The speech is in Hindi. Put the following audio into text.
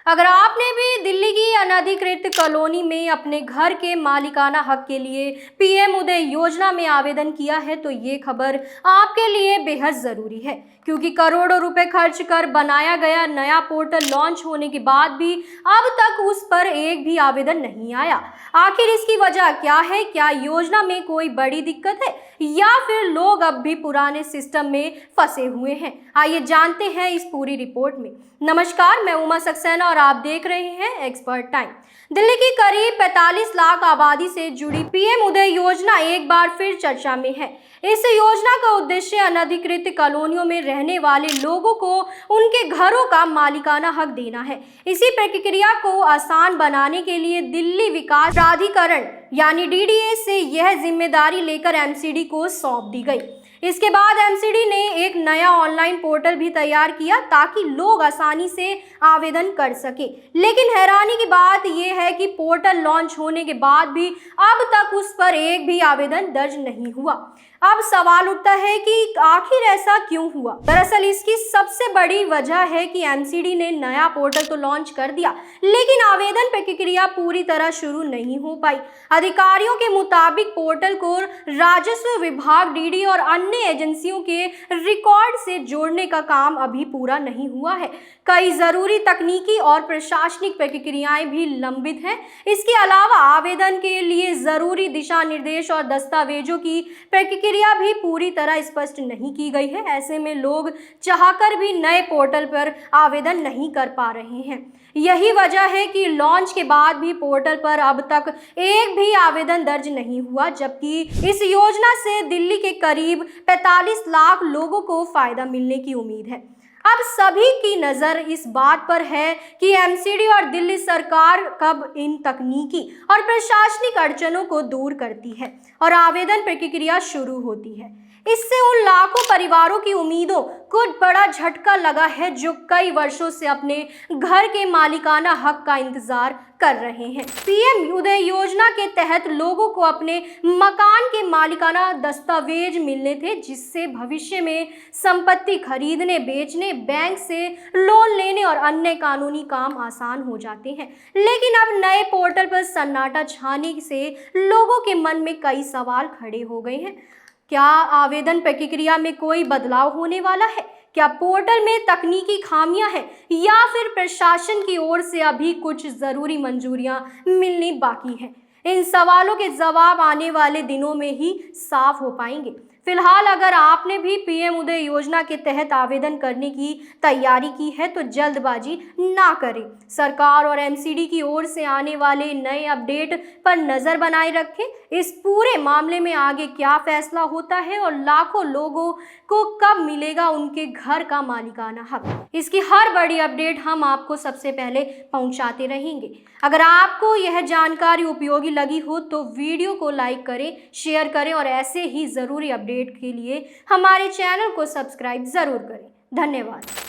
अगर आपने भी दिल्ली की अनधिकृत कॉलोनी में अपने घर के मालिकाना हक के लिए पीएम उदय योजना में आवेदन किया है तो ये खबर आपके लिए बेहद जरूरी है, क्योंकि करोड़ों रुपए खर्च कर बनाया गया नया पोर्टल लॉन्च होने के बाद भी अब तक उस पर एक भी आवेदन नहीं आया। आखिर इसकी वजह क्या है? क्या योजना में कोई बड़ी दिक्कत है या फिर लोग अब भी पुराने सिस्टम में फंसे हुए हैं? आइए जानते हैं इस पूरी रिपोर्ट में। नमस्कार, मैं उमा सक्सेना और आप देख रहे हैं एक्सपर्ट टाइम। दिल्ली की करीब 45 लाख आबादी से जुड़ी पीएम उदय योजना एक बार फिर चर्चा में है। इस योजना का उद्देश्य अनधिकृत कॉलोनियों में रहने वाले लोगों को उनके घरों का मालिकाना हक देना है। इसी प्रक्रिया को आसान बनाने के लिए दिल्ली विकास प्राधिकरण यानी डीडीए से यह जिम्मेदारी लेकर एमसीडी को सौंप दी गई। इसके बाद एमसीडी ने एक नया ऑनलाइन पोर्टल भी तैयार किया ताकि लोग आसानी से आवेदन कर सके। लेकिन हैरानी की बात यह है कि पोर्टल लॉन्च होने के बाद भी अब तक उस पर एक भी आवेदन दर्ज नहीं हुआ। अब सवाल उठता है कि आखिर ऐसा क्यों हुआ? दरअसल इसकी सबसे बड़ी वजह है कि एमसीडी ने नया पोर्टल तो लॉन्च कर दिया, लेकिन आवेदन प्रक्रिया पूरी तरह शुरू नहीं हो पाई। अधिकारियों के मुताबिक पोर्टल को राजस्व विभाग, डीडी और अन्य एजेंसियों के रिकॉर्ड से जोड़ने का काम अभी पूरा नहीं हुआ है। कई जरूरी तकनीकी और प्रशासनिक प्रक्रियाएं भी लंबित हैं। इसके अलावा आवेदन के लिए जरूरी दिशा निर्देश और दस्तावेजों की प्रक्रिया भी पूरी तरह स्पष्ट नहीं की गई है। ऐसे में लोग चाहकर भी नए पोर्टल पर आवेदन नहीं कर पा रहे हैं। यही वजह है कि लॉन्च के बाद भी पोर्टल पर अब तक एक भी आवेदन दर्ज नहीं हुआ, जबकि इस योजना से दिल्ली के करीब 45 लाख लोगों को फायदा मिलने की उम्मीद है। अब सभी की नजर इस बात पर है कि एमसीडी और दिल्ली सरकार कब इन तकनीकी और प्रशासनिक अड़चनों को दूर करती है और आवेदन प्रक्रिया शुरू होती है। इससे उन लाखों परिवारों की उम्मीदों को बड़ा झटका लगा है जो कई वर्षों से अपने घर के मालिकाना हक का इंतजार कर रहे हैं। पीएम उदय योजना के तहत लोगों को अपने मकान के मालिकाना दस्तावेज मिलने थे, जिससे भविष्य में संपत्ति खरीदने, बेचने, बैंक से लोन लेने और अन्य कानूनी काम आसान हो जाते हैं। लेकिन अब नए पोर्टल पर सन्नाटा छाने से लोगों के मन में कई सवाल खड़े हो गए हैं। क्या आवेदन प्रक्रिया में कोई बदलाव होने वाला है? क्या पोर्टल में तकनीकी खामियां हैं या फिर प्रशासन की ओर से अभी कुछ जरूरी मंजूरियां मिलनी बाकी हैं? इन सवालों के जवाब आने वाले दिनों में ही साफ हो पाएंगे। फिलहाल अगर आपने भी पीएम उदय योजना के तहत आवेदन करने की तैयारी की है तो जल्दबाजी ना करें। सरकार और एमसीडी की ओर से आने वाले नए अपडेट पर नजर बनाए रखें। इस पूरे मामले में आगे क्या फैसला होता है और लाखों लोगों को कब मिलेगा उनके घर का मालिकाना हक, इसकी हर बड़ी अपडेट हम आपको सबसे पहले पहुंचाते रहेंगे। अगर आपको यह जानकारी उपयोगी लगी हो तो वीडियो को लाइक करें, शेयर करें और ऐसे ही जरूरी अपडेट के लिए हमारे चैनल को सब्सक्राइब जरूर करें। धन्यवाद।